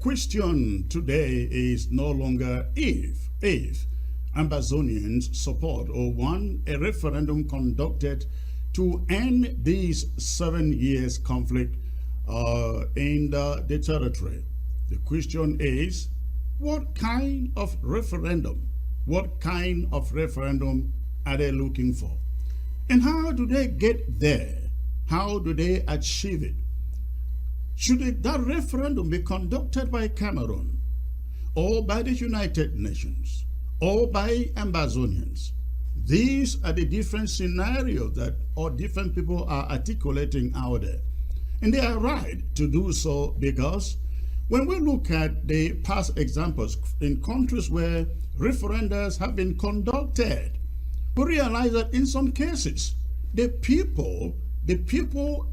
question today is no longer if Ambazonians support or won a referendum conducted to end this 7 years conflict in the territory. The question is, what kind of referendum? What kind of referendum are they looking for? And how do they get there? How do they achieve it? Should that referendum be conducted by Cameroon, or by the United Nations, or by Ambazonians? These are the different scenarios that or different people are articulating out there. And they are right to do so, because when we look at the past examples in countries where referendums have been conducted, we realize that in some cases, the people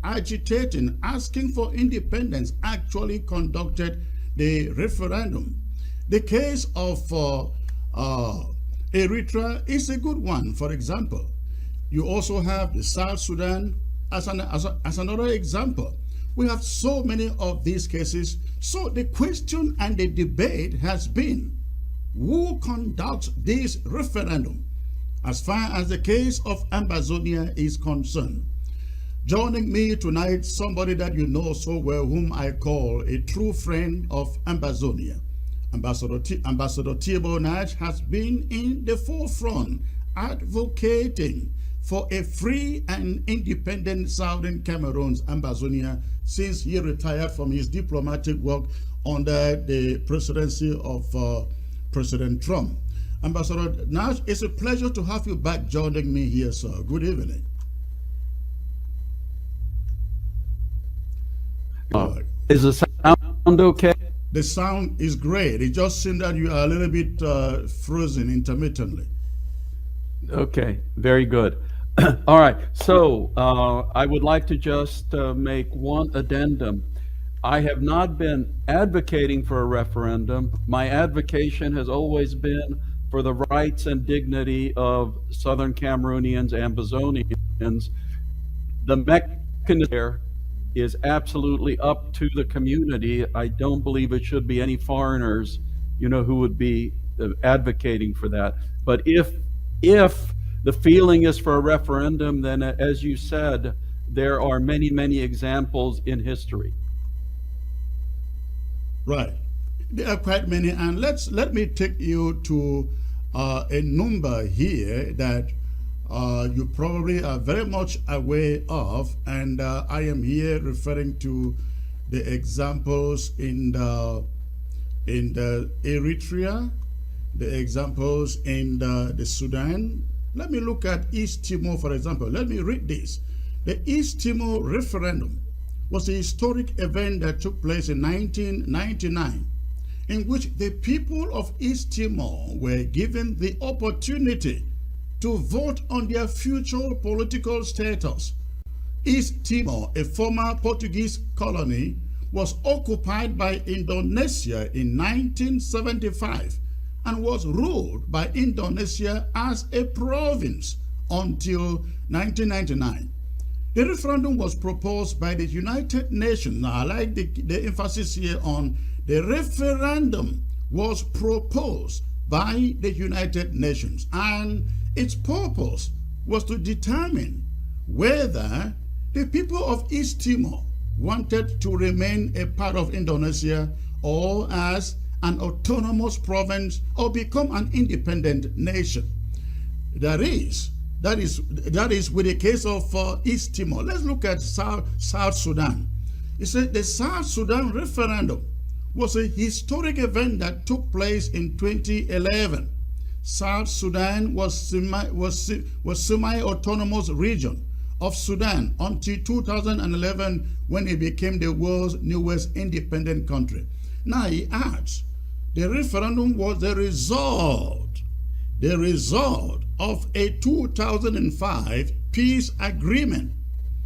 agitating, asking for independence, actually conducted the referendum. The case of Eritrea is a good one, for example. You also have the South Sudan as another example. We have so many of these cases. So the question and the debate has been, who conducts this referendum as far as the case of Ambazonia is concerned? Joining me tonight, somebody that you know so well, whom I call a true friend of Ambazonia. Ambassador Tibor Nagy has been in the forefront advocating for a free and independent Southern Cameroon's Ambazonia since he retired from his diplomatic work under the presidency of President Trump. Ambassador Nagy, it's a pleasure to have you back joining me here, sir. Good evening. Is the sound okay? The sound is great. It just seems that you are a little bit frozen intermittently. Okay, very good. All right, so I would like to just make one addendum. I have not been advocating for a referendum. My advocation has always been for the rights and dignity of Southern Cameroonians and Ambazonians. The mechanism there is absolutely up to the community. I don't believe it should be any foreigners, who would be advocating for that. But if the feeling is for a referendum, then as you said, there are many, many examples in history. Right. There are quite many, and let me take you to a number here that you probably are very much aware of, and I am here referring to the examples in the Eritrea, the examples in the Sudan. Let me look at East Timor, for example. Let me read this. The East Timor referendum was a historic event that took place in 1999, in which the people of East Timor were given the opportunity to vote on their future political status. East Timor, a former Portuguese colony, was occupied by Indonesia in 1975 and was ruled by Indonesia as a province until 1999. The referendum was proposed by the United Nations. Now, I like the emphasis here on the referendum was proposed by the United Nations, and its purpose was to determine whether the people of East Timor wanted to remain a part of Indonesia or as an autonomous province or become an independent nation. That is with the case of East Timor. Let's look at South Sudan. It said the South Sudan referendum was a historic event that took place in 2011. South Sudan was semi-autonomous region of Sudan until 2011, when it became the world's newest independent country. Now he adds, the referendum was the result of a 2005 peace agreement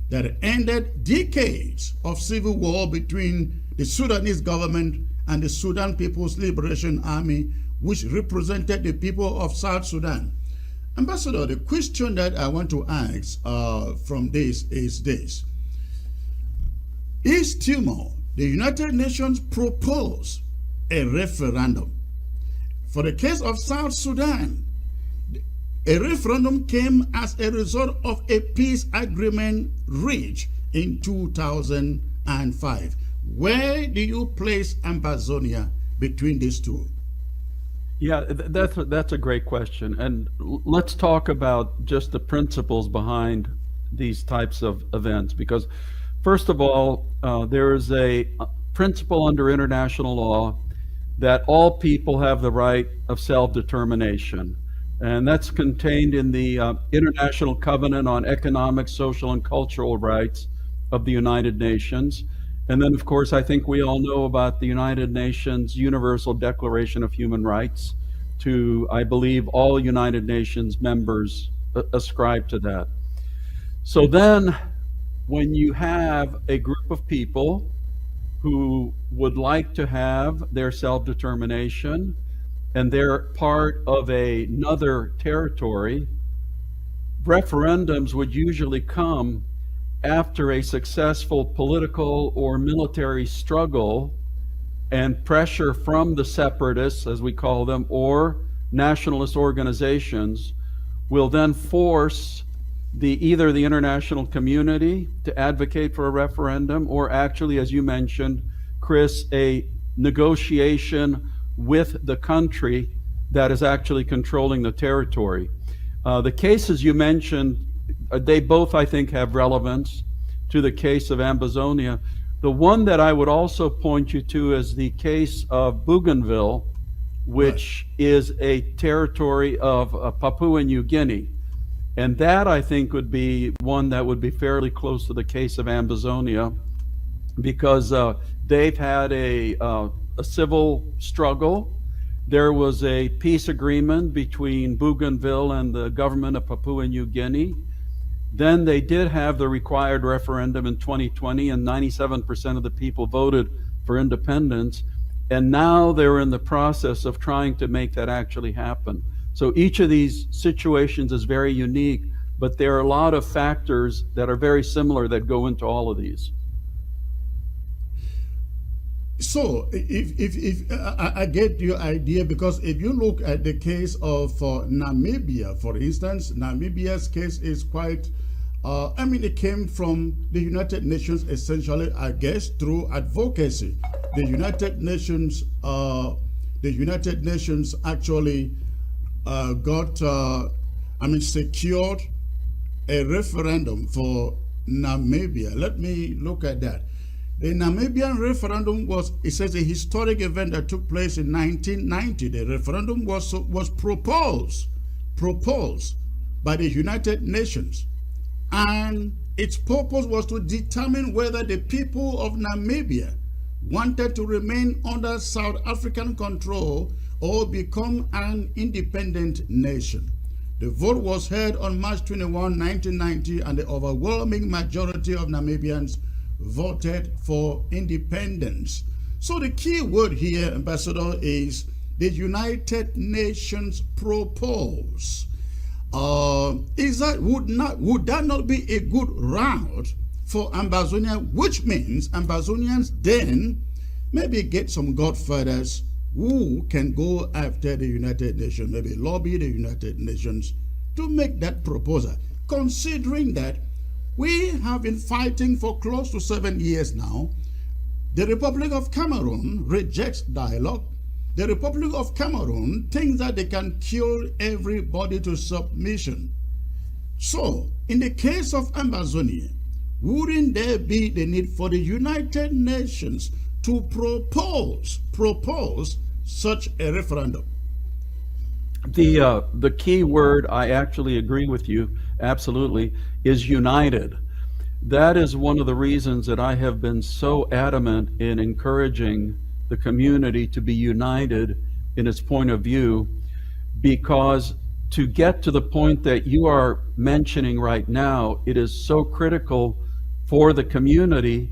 that ended decades of civil war between the Sudanese government and the Sudan People's Liberation Army, which represented the people of South Sudan. Ambassador, the question that I want to ask from this is this. East Timor, the United Nations proposed a referendum. For the case of South Sudan, a referendum came as a result of a peace agreement reached in 2005. Where do you place Ambazonia between these two? Yeah, that's a great question. And let's talk about just the principles behind these types of events. Because first of all, there is a principle under international law that all people have the right of self-determination. And that's contained in the International Covenant on Economic, Social, and Cultural Rights of the United Nations. And then, of course, I think we all know about the United Nations Universal Declaration of Human Rights. I believe all United Nations members ascribe to that. So then, when you have a group of people who would like to have their self-determination, and they're part of another territory, referendums would usually come after a successful political or military struggle and pressure from the separatists, as we call them, or nationalist organizations will then force either the international community to advocate for a referendum, or actually, as you mentioned, Chris, a negotiation with the country that is actually controlling the territory. The cases you mentioned, they both, I think, have relevance to the case of Ambazonia. The one that I would also point you to is the case of Bougainville, which is a territory of Papua New Guinea. And that, I think, would be one that would be fairly close to the case of Ambazonia, because they've had a civil struggle. There was a peace agreement between Bougainville and the government of Papua New Guinea. Then they did have the required referendum in 2020, and 97% of the people voted for independence. And now they're in the process of trying to make that actually happen. So each of these situations is very unique, but there are a lot of factors that are very similar that go into all of these. So, if I get your idea, because if you look at the case of Namibia, for instance, Namibia's case is quite, it came from the United Nations essentially, I guess, through advocacy. The United Nations actually secured a referendum for Namibia. Let me look at that. The Namibian referendum was a historic event that took place in 1990. The referendum was proposed by the United Nations, and its purpose was to determine whether the people of Namibia wanted to remain under South African control or become an independent nation. The vote was held on March 21, 1990, and the overwhelming majority of Namibians voted for independence. So the key word here, Ambassador, is the United Nations propose. Would that not be a good route for Ambazonia, which means Ambazonians then maybe get some godfathers who can go after the United Nations, maybe lobby the United Nations to make that proposal, considering that we have been fighting for close to 7 years now. The Republic of Cameroon rejects dialogue. The Republic of Cameroon thinks that they can kill everybody to submission. So, in the case of Ambazonia, wouldn't there be the need for the United Nations to propose such a referendum? The key word, I actually agree with you, absolutely, is united. That is one of the reasons that I have been so adamant in encouraging the community to be united in its point of view, because to get to the point that you are mentioning right now, it is so critical for the community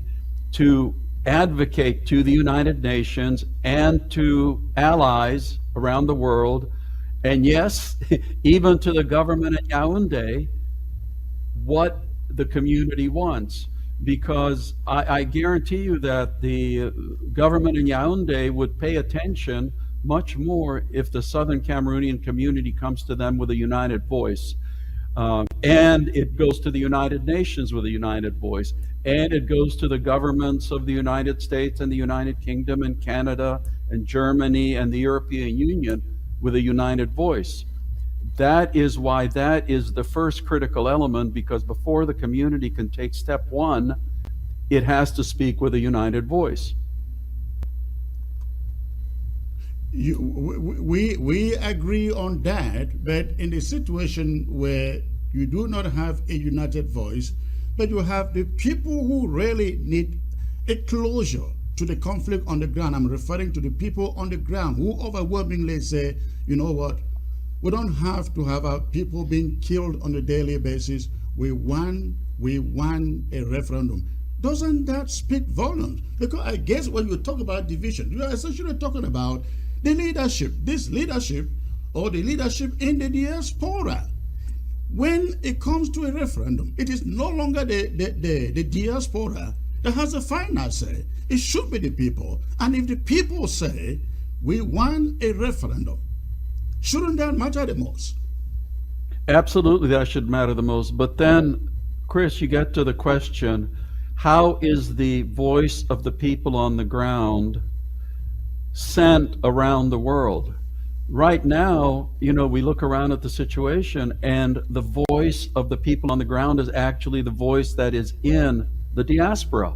to advocate to the United Nations and to allies around the world, and yes, even to the government at Yaoundé, what the community wants. because I guarantee you that the government in Yaoundé would pay attention much more if the Southern Cameroonian community comes to them with a united voice. And it goes to the United Nations with a united voice. And it goes to the governments of the United States and the United Kingdom and Canada and Germany and the European Union with a united voice. That is why that is the first critical element, because before the community can take step one, it has to speak with a united voice. We agree on that, but in the situation where you do not have a united voice, but you have the people who really need a closure to the conflict on the ground. I'm referring to the people on the ground who overwhelmingly say, you know what, we don't have to have our people being killed on a daily basis. We want a referendum. Doesn't that speak volumes? Because I guess when you talk about division, you are essentially talking about the leadership, this leadership or the leadership in the diaspora. When it comes to a referendum, it is no longer the diaspora that has a final say. It should be the people. And if the people say, we want a referendum, shouldn't that matter the most? Absolutely, that should matter the most. But then, Chris, you get to the question, how is the voice of the people on the ground sent around the world? Right now, we look around at the situation, and the voice of the people on the ground is actually the voice that is in the diaspora,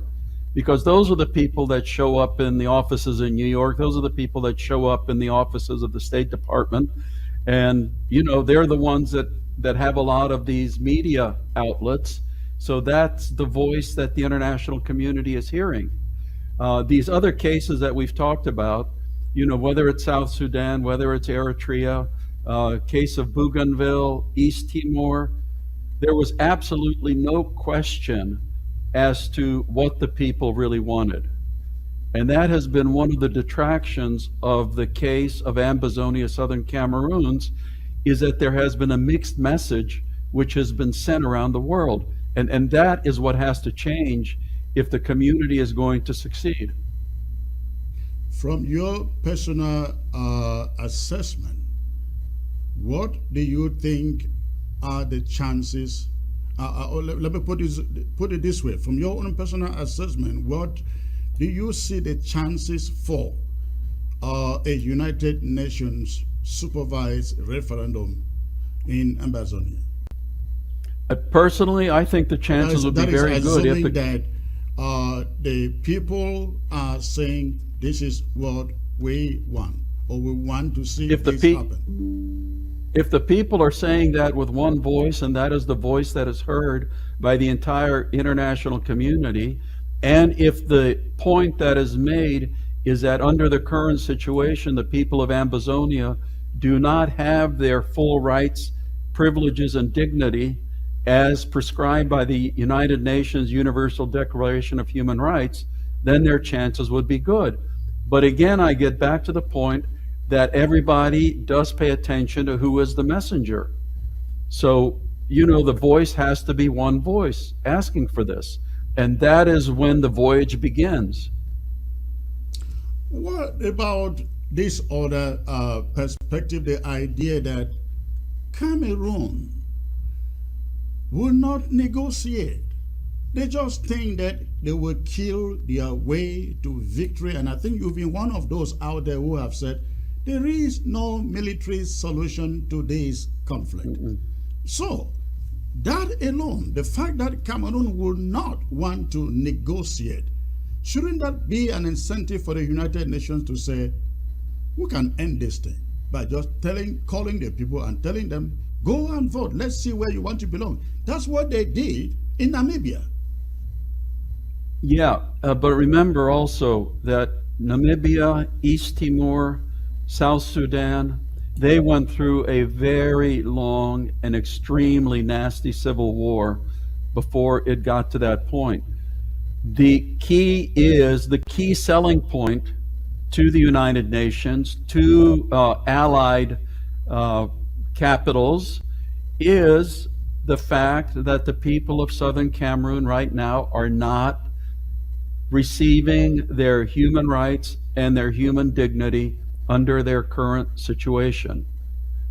because those are the people that show up in the offices in New York. Those are the people that show up in the offices of the State Department. And, they're the ones that have a lot of these media outlets. So that's the voice that the international community is hearing. These other cases that we've talked about, whether it's South Sudan, whether it's Eritrea, case of Bougainville, East Timor, there was absolutely no question as to what the people really wanted. And that has been one of the detractions of the case of Ambazonia, Southern Cameroons, is that there has been a mixed message which has been sent around the world. And that is what has to change if the community is going to succeed. From your personal assessment, what do you think are the chances? Let me put it this way. From your own personal assessment, what do you see the chances for a United Nations supervised referendum in Ambazonia? Personally, I think the chances would be very good if the people are saying this is what we want, or we want to see this happen. If the people are saying that with one voice, and that is the voice that is heard by the entire international community, and if the point that is made is that under the current situation, the people of Ambazonia do not have their full rights, privileges, and dignity as prescribed by the United Nations Universal Declaration of Human Rights, then their chances would be good. But again, I get back to the point that everybody does pay attention to who is the messenger. So, the voice has to be one voice asking for this. And that is when the voyage begins. What about this other perspective, the idea that Cameroon will not negotiate? They just think that they will kill their way to victory. And I think you've been one of those out there who have said there is no military solution to this conflict. So that alone, the fact that Cameroon will not want to negotiate, shouldn't that be an incentive for the United Nations to say, we can end this thing by just calling the people and telling them, go and vote, let's see where you want to belong. That's what they did in Namibia. Yeah, but remember also that Namibia, East Timor, South Sudan, they went through a very long and extremely nasty civil war before it got to that point. The key selling point to the United Nations, to allied capitals, is the fact that the people of southern Cameroon right now are not receiving their human rights and their human dignity under their current situation.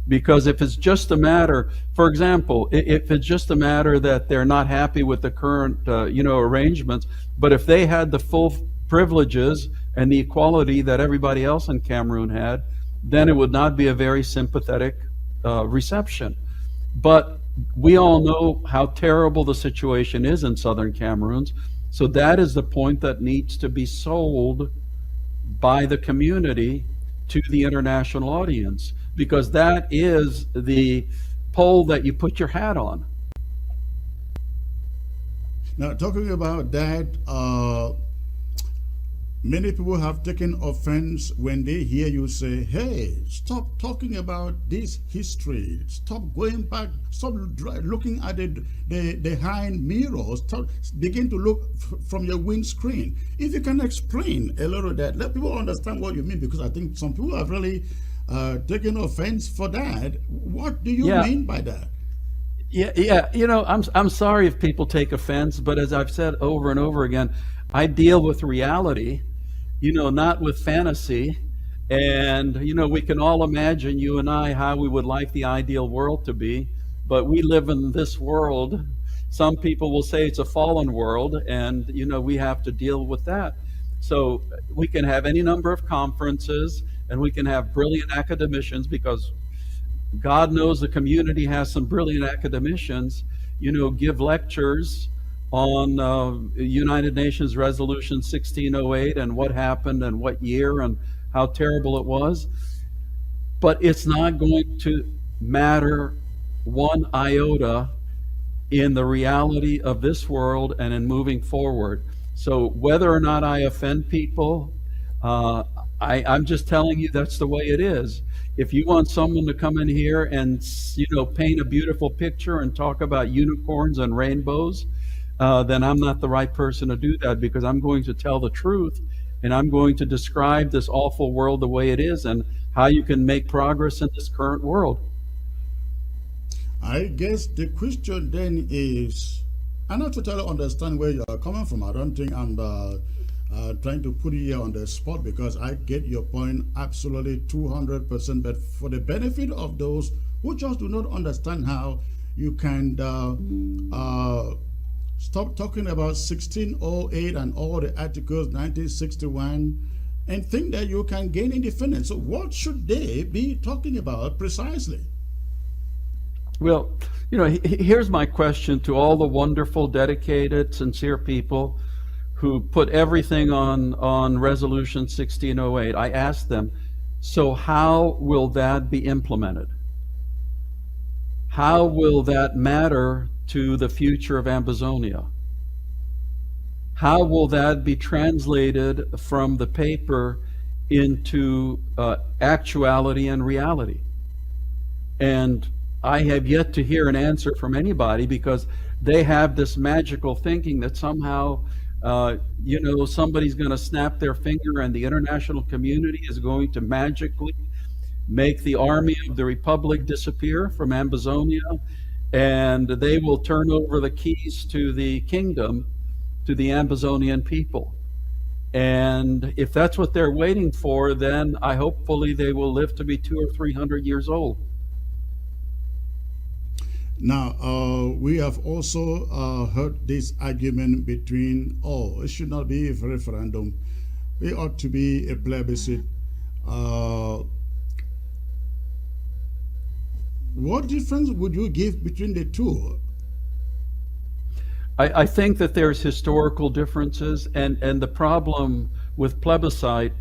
Because if it's just a matter, for example, if it's just a matter that they're not happy with the current, arrangements, but if they had the full privileges and the equality that everybody else in Cameroon had, then it would not be a very sympathetic reception. But we all know how terrible the situation is in southern Cameroon. So that is the point that needs to be sold by the community to the international audience, because that is the pole that you put your hat on. Now, talking about that, many people have taken offense when they hear you say, hey, stop talking about this history. Stop going back. Stop looking at the behind mirrors. Begin to look from your windscreen. If you can explain a little of that, let people understand what you mean, because I think some people have really taken offense for that. What do you mean by that? Yeah. I'm sorry if people take offense, but as I've said over and over again, I deal with reality, not with fantasy. And, we can all imagine, you and I, how we would like the ideal world to be, but we live in this world. Some people will say it's a fallen world, and, we have to deal with that. So we can have any number of conferences, and we can have brilliant academicians, because God knows the community has some brilliant academicians, give lectures on United Nations Resolution 1608 and what happened and what year and how terrible it was. But it's not going to matter one iota in the reality of this world and in moving forward. So whether or not I offend people, I'm just telling you that's the way it is. If you want someone to come in here and paint a beautiful picture and talk about unicorns and rainbows, then I'm not the right person to do that, because I'm going to tell the truth, and I'm going to describe this awful world the way it is and how you can make progress in this current world. I guess the question then is, I not totally understand where you are coming from. I don't think I'm trying to put you here on the spot, because I get your point absolutely 200%. But for the benefit of those who just do not understand how you can stop talking about 1608 and all the articles, 1961, and think that you can gain independence. So what should they be talking about precisely? Well, here's my question to all the wonderful, dedicated, sincere people who put everything on Resolution 1608. I asked them, so how will that be implemented? How will that matter to the future of Ambazonia? How will that be translated from the paper into actuality and reality? And I have yet to hear an answer from anybody, because they have this magical thinking that somehow somebody's going to snap their finger and the international community is going to magically make the army of the Republic disappear from Ambazonia, and they will turn over the keys to the kingdom to the Ambazonian people. And if that's what they're waiting for, then hopefully they will live to be 200 or 300 years old. Now, we have also heard this argument between, it should not be a referendum. It ought to be a plebiscite. What difference would you give between the two? I think that there's historical differences, and the problem with plebiscite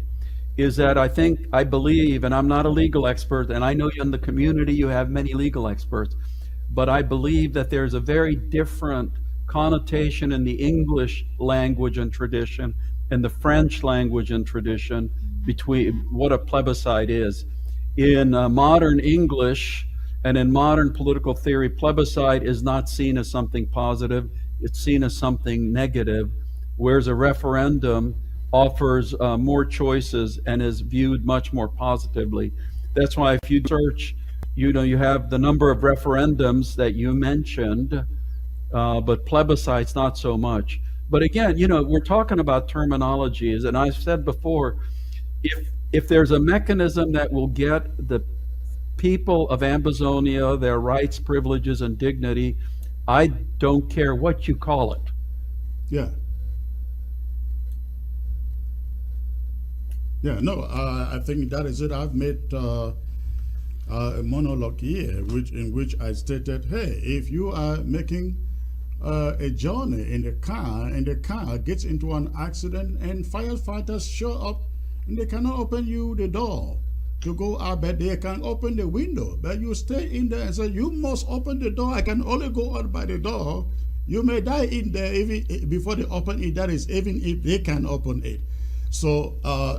is that I believe, and I'm not a legal expert, and I know in the community you have many legal experts, but I believe that there's a very different connotation in the English language and tradition and the French language and tradition between what a plebiscite is. In modern English and in modern political theory, plebiscite is not seen as something positive, it's seen as something negative, whereas a referendum offers more choices and is viewed much more positively. That's why if you search You have the number of referendums that you mentioned, but plebiscites not so much. But again, we're talking about terminologies, and I've said before, if there's a mechanism that will get the people of Ambazonia their rights, privileges, and dignity, I don't care what you call it. Yeah. Yeah, no, I think that is it. I've made a monologue here, in which I stated, hey, if you are making a journey in the car, and the car gets into an accident, and firefighters show up, and they cannot open you the door to go out, but they can open the window, but you stay in there and say, you must open the door. I can only go out by the door. You may die in there even before they open it. That is, even if they can open it. So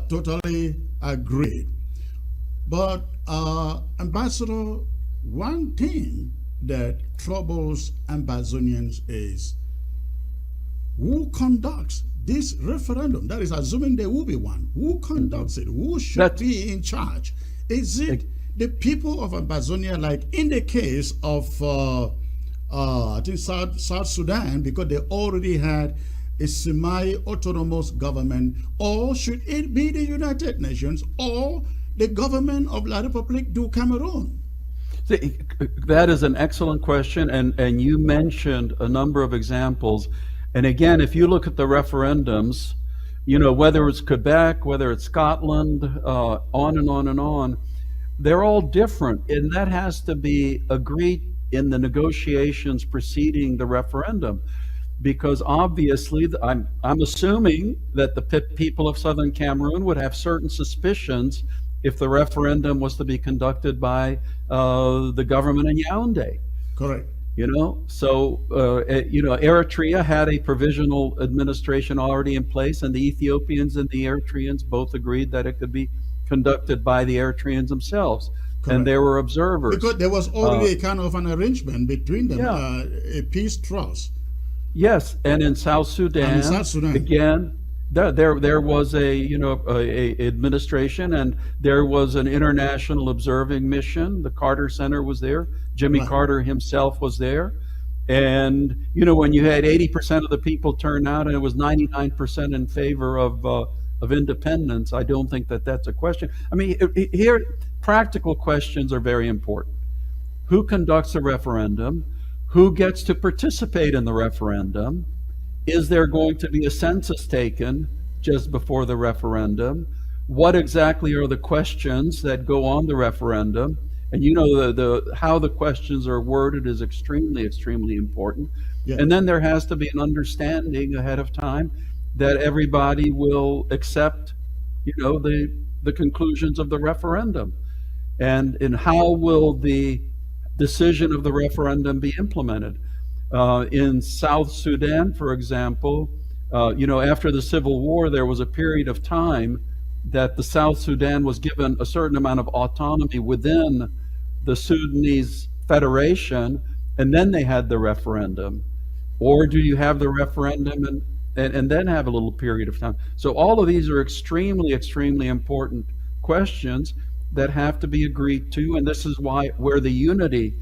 totally agree. But Ambassador, one thing that troubles Ambazonians is who conducts this referendum. That is, assuming there will be one. Who conducts it? Who should be in charge? Is it the people of Ambazonia, like in the case of I think South Sudan, because they already had a semi-autonomous government, or should it be the United Nations or the government of La République du Cameroon? See, that is an excellent question, and you mentioned a number of examples. And again, if you look at the referendums, whether it's Quebec, whether it's Scotland, on and on and on, they're all different, and that has to be agreed in the negotiations preceding the referendum. Because obviously, I'm assuming that the people of Southern Cameroon would have certain suspicions if the referendum was to be conducted by the government in Yaoundé. Correct. So Eritrea had a provisional administration already in place, and the Ethiopians and the Eritreans both agreed that it could be conducted by the Eritreans themselves. Correct. And there were observers. Because there was already a kind of an arrangement between them, a peace truce. Yes, and in South Sudan, again, there was a administration, and there was an international observing mission. The Carter Center was there. Jimmy Carter himself was there. And when you had 80% of the people turn out, and it was 99% in favor of independence, I don't think that that's a question. I mean, here, practical questions are very important. Who conducts a referendum? Who gets to participate in the referendum? Is there going to be a census taken just before the referendum? What exactly are the questions that go on the referendum? And how the questions are worded is extremely, extremely important. Yeah. And then there has to be an understanding ahead of time that everybody will accept, the conclusions of the referendum. And how will the decision of the referendum be implemented? In South Sudan, for example, after the Civil War, there was a period of time that the South Sudan was given a certain amount of autonomy within the Sudanese Federation, and then they had the referendum. Or do you have the referendum and then have a little period of time? So all of these are extremely, extremely important questions that have to be agreed to, and this is where the unity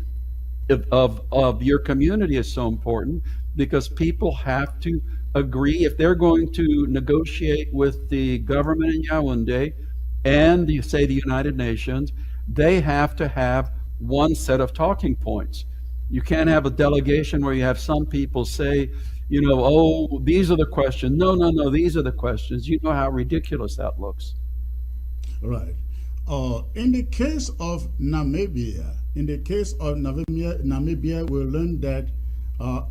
of your community is so important, because people have to agree. If they're going to negotiate with the government in Yaoundé and the United Nations, they have to have one set of talking points. You can't have a delegation where you have some people say, oh, these are the questions. No, these are the questions. You know how ridiculous that looks. Right. In the case of Namibia, we learned that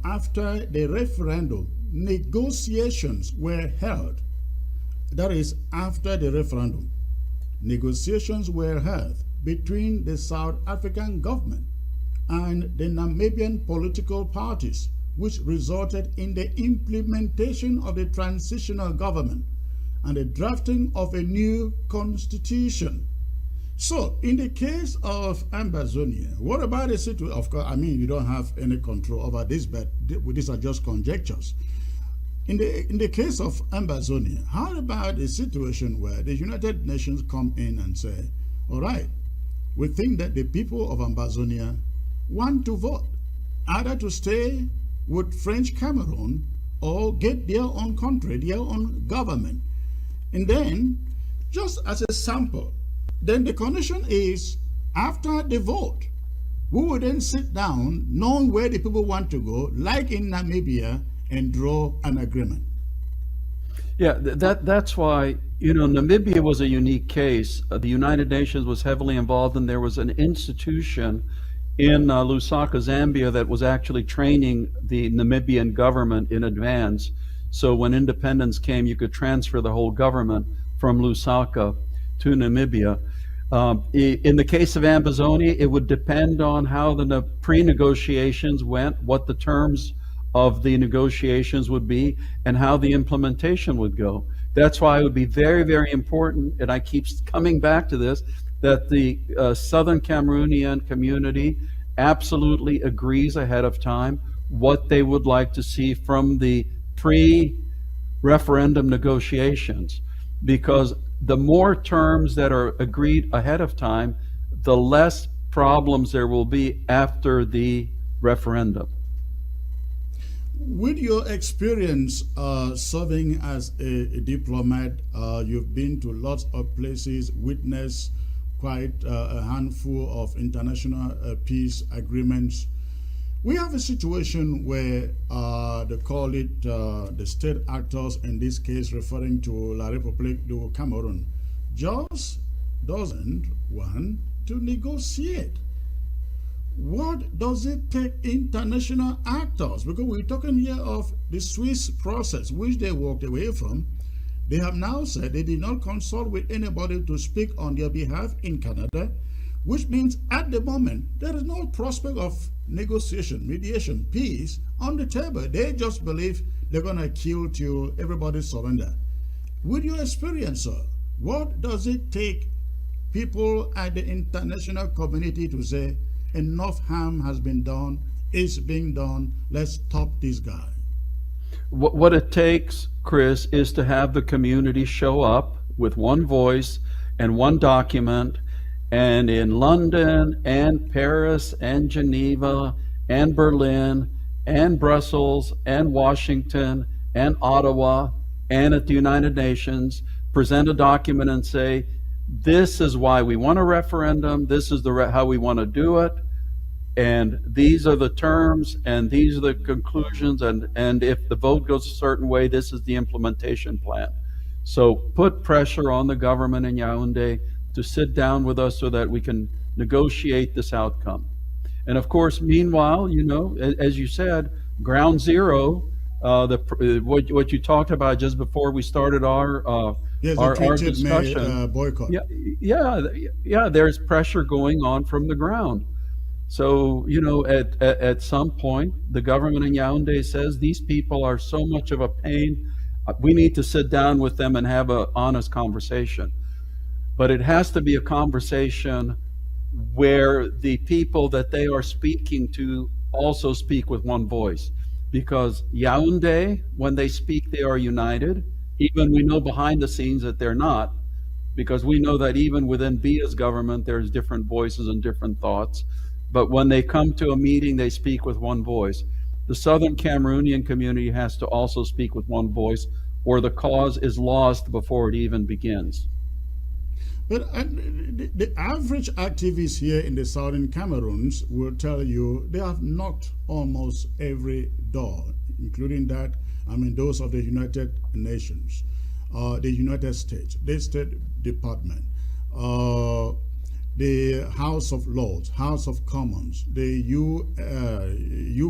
after the referendum, negotiations were held. That is, after the referendum, negotiations were held between the South African government and the Namibian political parties, which resulted in the implementation of the transitional government and the drafting of a new constitution. So, in the case of Ambazonia, what about the situation? Of course, you don't have any control over this, but these are just conjectures. In the case of Ambazonia, how about a situation where the United Nations come in and say, all right, we think that the people of Ambazonia want to vote, either to stay with French Cameroon or get their own country, their own government. And then, just as a sample, then the condition is, after the vote, we will then sit down, knowing where the people want to go, like in Namibia, and draw an agreement. Yeah, that's why, Namibia was a unique case. The United Nations was heavily involved, and there was an institution in Lusaka, Zambia, that was actually training the Namibian government in advance. So when independence came, you could transfer the whole government from Lusaka to Namibia. In the case of Ambazonia, it would depend on how the pre-negotiations went, what the terms of the negotiations would be, and how the implementation would go. That's why it would be very, very important, and I keep coming back to this, that the Southern Cameroonian community absolutely agrees ahead of time what they would like to see from the pre-referendum negotiations, because the more terms that are agreed ahead of time, the less problems there will be after the referendum. With your experience serving as a diplomat, you've been to lots of places, witnessed quite a handful of international peace agreements. We have a situation where they call it the state actors, in this case referring to La République du Cameroun, just doesn't want to negotiate. What does it take international actors? Because we're talking here of the Swiss process, which they walked away from. They have now said they did not consult with anybody to speak on their behalf in Canada, which means at the moment, there is no prospect of negotiation, mediation, peace on the table. They just believe they're going to kill till everybody surrender. With your experience, sir, what does it take people at the international community to say, enough harm has been done, it's being done, let's stop this guy? What it takes, Chris, is to have the community show up with one voice and one document, and in London and Paris and Geneva and Berlin and Brussels and Washington and Ottawa and at the United Nations, present a document and say, this is why we want a referendum, this is how we want to do it, and these are the terms, and these are the conclusions, and if the vote goes a certain way, this is the implementation plan. So put pressure on the government in Yaoundé to sit down with us so that we can negotiate this outcome. And of course, meanwhile, as you said, ground zero, what you talked about just before we started our discussion. Boycott. Yeah. There's pressure going on from the ground. So, at some point, the government in Yaoundé says these people are so much of a pain. We need to sit down with them and have an honest conversation. But it has to be a conversation where the people that they are speaking to also speak with one voice. Because Yaoundé, when they speak, they are united. Even we know behind the scenes that they're not, because we know that even within Biya's government, there's different voices and different thoughts. But when they come to a meeting, they speak with one voice. The Southern Cameroonian community has to also speak with one voice, or the cause is lost before it even begins. But the average activists here in the Southern Cameroons will tell you they have knocked almost every door, including those of the United Nations, the United States, the State Department, the House of Lords, House of Commons, the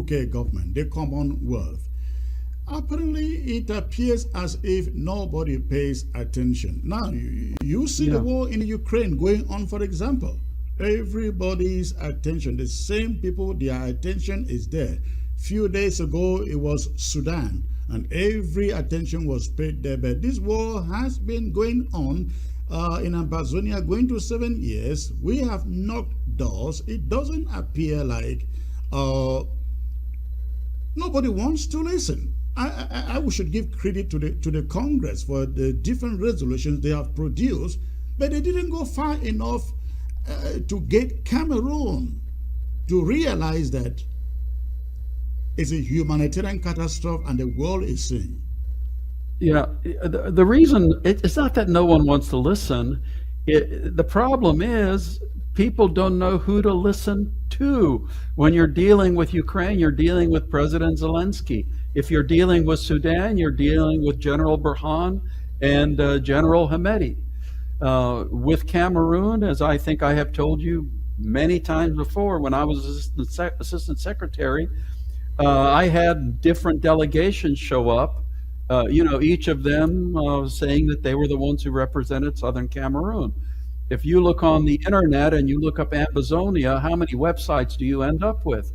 UK government, the Commonwealth. Apparently, it appears as if nobody pays attention. Now, you see the war in Ukraine going on, for example. Everybody's attention, the same people, their attention is there. Few days ago, it was Sudan, and every attention was paid there. But this war has been going on in Ambazonia, going to 7 years. We have knocked doors. It doesn't appear like nobody wants to listen. I should give credit to the Congress for the different resolutions they have produced, but they didn't go far enough to get Cameroon to realize that it's a humanitarian catastrophe and the world is seeing? Yeah, the reason it's not that no one wants to listen. The problem is people don't know who to listen to. When you're dealing with Ukraine, you're dealing with President Zelensky. If you're dealing with Sudan, you're dealing with General Burhan and General Hamedi. With Cameroon, as I think I have told you many times before, when I was assistant secretary, I had different delegations show up, each of them saying that they were the ones who represented Southern Cameroon. If you look on the internet and you look up Ambazonia, how many websites do you end up with?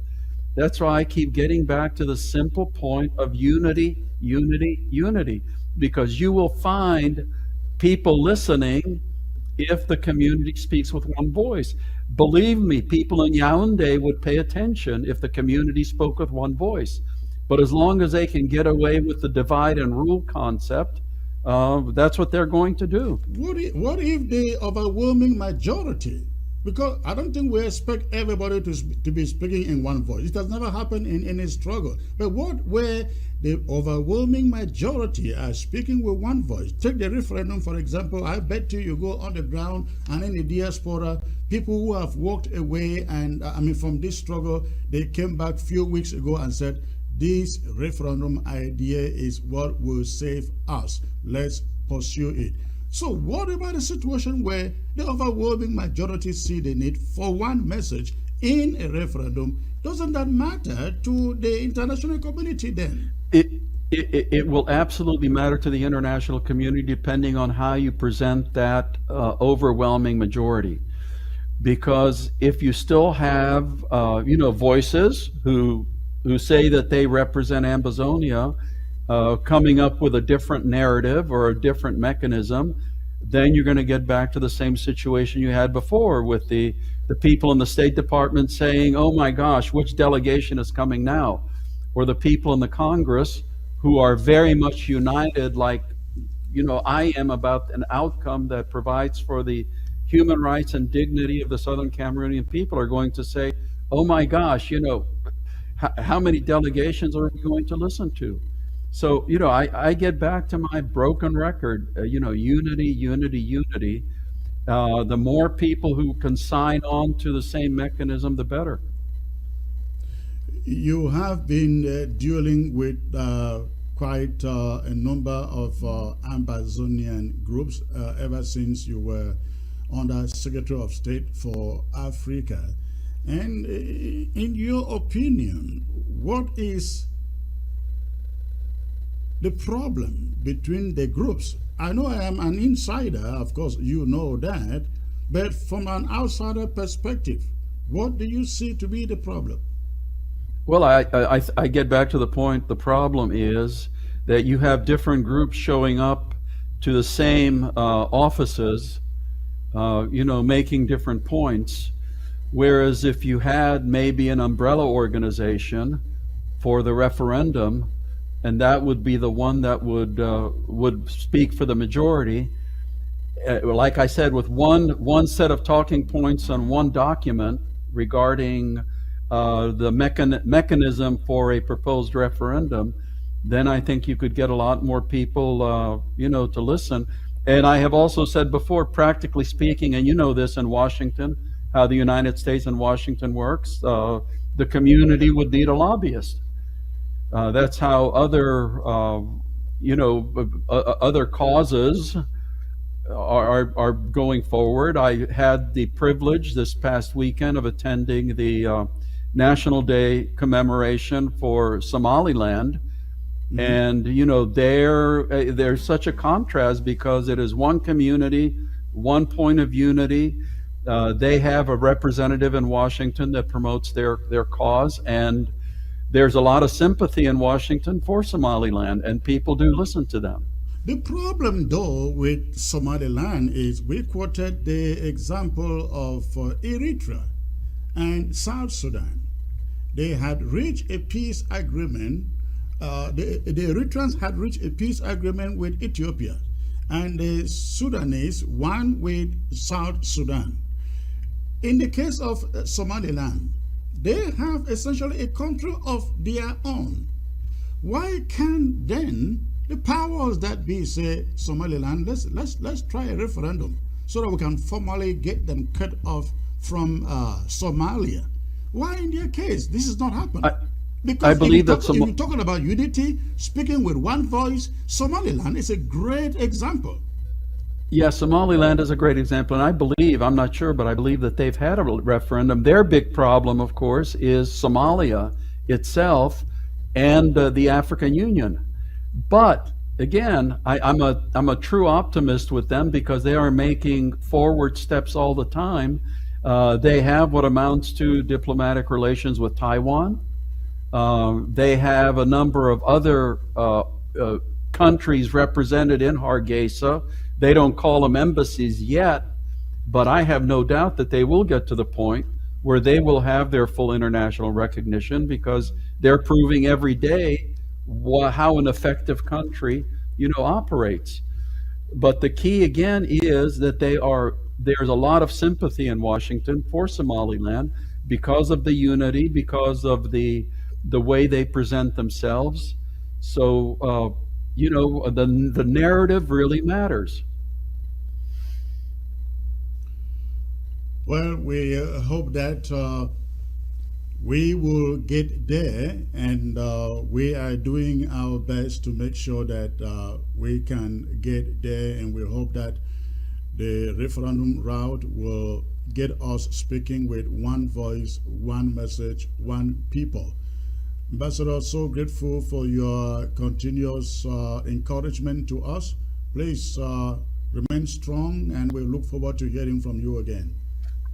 That's why I keep getting back to the simple point of unity, unity, unity, because you will find people listening if the community speaks with one voice. Believe me, people in Yaoundé would pay attention if the community spoke with one voice. But as long as they can get away with the divide and rule concept, that's what they're going to do. What if the overwhelming majority? Because I don't think we expect everybody to be speaking in one voice. It has never happened in any struggle. But what where the overwhelming majority are speaking with one voice? Take the referendum, for example. I bet you go on the ground and in the diaspora, people who have walked away and from this struggle, they came back a few weeks ago and said, this referendum idea is what will save us. Let's pursue it. So what about a situation where the overwhelming majority see the need for one message in a referendum? Doesn't that matter to the international community then? It will absolutely matter to the international community depending on how you present that overwhelming majority. Because if you still have, voices who say that they represent Ambazonia, coming up with a different narrative or a different mechanism, then you're going to get back to the same situation you had before with the people in the State Department saying, oh my gosh, which delegation is coming now? Or the people in the Congress who are very much united, like, I am, about an outcome that provides for the human rights and dignity of the Southern Cameroonian people, are going to say, oh my gosh, how many delegations are we going to listen to? So, I get back to my broken record, unity, unity, unity. The more people who can sign on to the same mechanism, the better. You have been dealing with quite a number of Ambazonian groups ever since you were under Secretary of State for Africa. And in your opinion, what is the problem between the groups? I know I am an insider, of course, you know that, but from an outsider perspective, what do you see to be the problem? Well, I get back to the point. The problem is that you have different groups showing up to the same offices, making different points. Whereas if you had maybe an umbrella organization for the referendum, and that would be the one that would speak for the majority, like I said, with one set of talking points on one document regarding the mechanism for a proposed referendum, then I think you could get a lot more people, to listen. And I have also said before, practically speaking, and you know this in Washington, how the United States and Washington works, the community would need a lobbyist. That's how other, other causes are going forward. I had the privilege this past weekend of attending the National Day commemoration for Somaliland. Mm-hmm. And, there's such a contrast because it is one community, one point of unity. They have a representative in Washington that promotes their cause, and there's a lot of sympathy in Washington for Somaliland, and people do listen to them. The problem, though, with Somaliland is we quoted the example of Eritrea and South Sudan. They had reached a peace agreement. The Eritreans had reached a peace agreement with Ethiopia, and the Sudanese one with South Sudan. In the case of Somaliland, they have essentially a country of their own. Why can't then the powers that be say, Somaliland, let's try a referendum so that we can formally get them cut off from Somalia? Why in their case this is not happening? Because I believe if you're talking about unity, speaking with one voice, Somaliland is a great example. Yeah, Somaliland is a great example, and I believe, I'm not sure, but I believe that they've had a referendum. Their big problem, of course, is Somalia itself and the African Union. But again, I'm a true optimist with them because they are making forward steps all the time. They have what amounts to diplomatic relations with Taiwan. They have a number of other countries represented in Hargeisa. They don't call them embassies yet, but I have no doubt that they will get to the point where they will have their full international recognition because they're proving every day how an effective country, operates. But the key again is that there's a lot of sympathy in Washington for Somaliland because of the unity, because of the way they present themselves. So, the narrative really matters. Well, we hope that we will get there, and we are doing our best to make sure that we can get there, and we hope that the referendum route will get us speaking with one voice, one message, one people. Ambassador, so grateful for your continuous encouragement to us. Please remain strong, and we look forward to hearing from you again.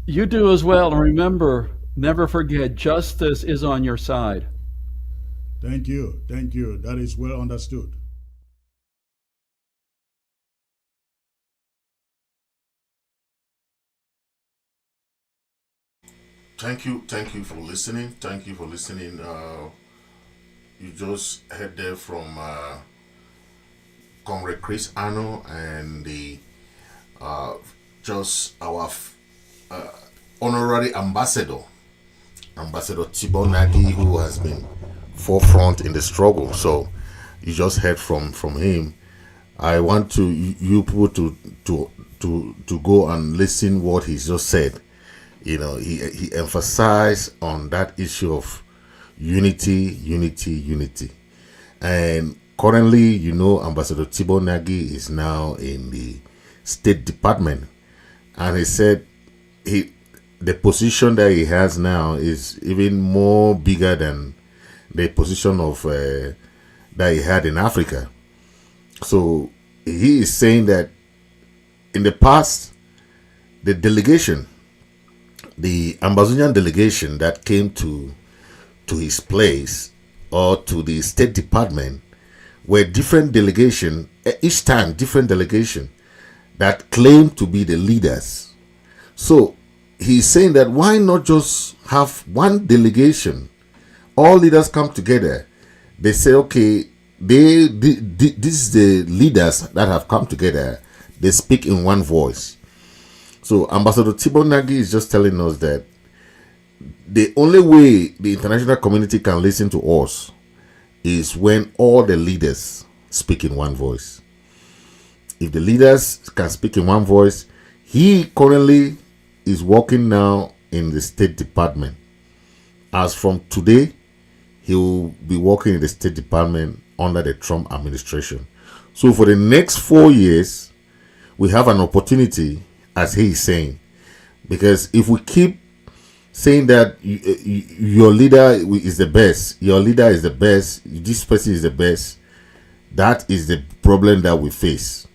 You do as well. And remember, never forget, justice is on your side. Thank you. Thank you. That is well understood. Thank you for listening. Thank you for listening. You just heard there from Comrade Chris Arno and the just our honorary ambassador, Ambassador Tibor Nagy, who has been forefront in the struggle. So you just heard from him. I want you people to go and listen what he's just said. He emphasized on that issue of unity. And currently, Ambassador Tibor Nagy is now in the State Department, and he said the position that he has now is even more bigger than the position of that he had in Africa. So he is saying that in the past, the Ambazonian delegation that came to his place or to the State Department were different delegation, each time different delegation that claimed to be the leaders. So he's saying that why not just have one delegation? All leaders come together. They say, okay, this is the leaders that have come together. They speak in one voice. So Ambassador Tibor Nagy is just telling us that the only way the international community can listen to us is when all the leaders speak in one voice. If the leaders can speak in one voice, he currently is working now in the State Department. As from today, he will be working in the State Department under the Trump administration. So for the next 4 years, we have an opportunity, as he is saying, because if we keep saying that your leader is the best, your leader is the best, this person is the best, that is the problem that we face.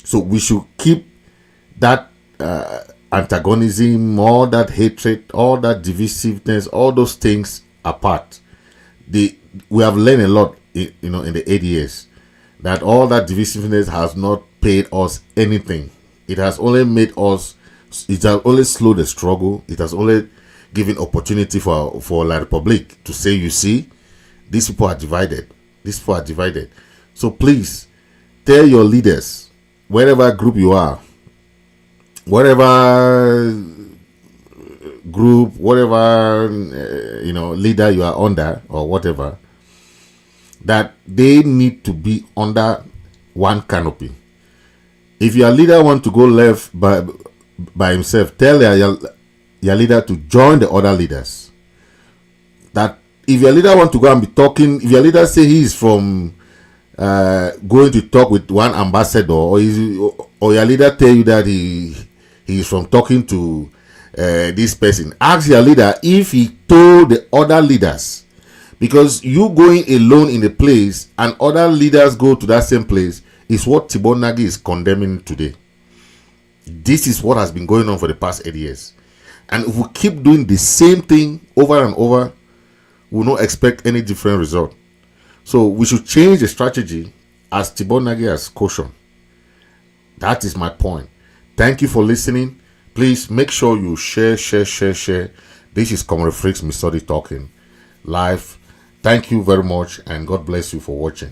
So we should keep that antagonism, all that hatred, all that divisiveness, all those things apart. We have learned a lot, in the 8 years, that all that divisiveness has not paid us anything. It has only made us. It has only slowed the struggle. It has only given opportunity for La Republique to say, you see, these people are divided. These people are divided. So please tell your leaders, wherever group you are, whatever group, whatever leader you are under or whatever, that they need to be under one canopy. If your leader want to go left by himself, tell your leader to join the other leaders. That if your leader want to go and be talking, if your leader say he is from going to talk with one ambassador, or your leader tell you that he is from talking to this person, ask your leader if he told the other leaders. Because you going alone in a place and other leaders go to that same place is what Tibor Nagy is condemning today. This is what has been going on for the past 8 years. And if we keep doing the same thing over and over, we'll not expect any different result. So we should change the strategy as Tibor Nagy has cautioned. That is my point. Thank you for listening. Please make sure you share. This is Comrade Fritz Misodi talking live. Thank you very much, and God bless you for watching.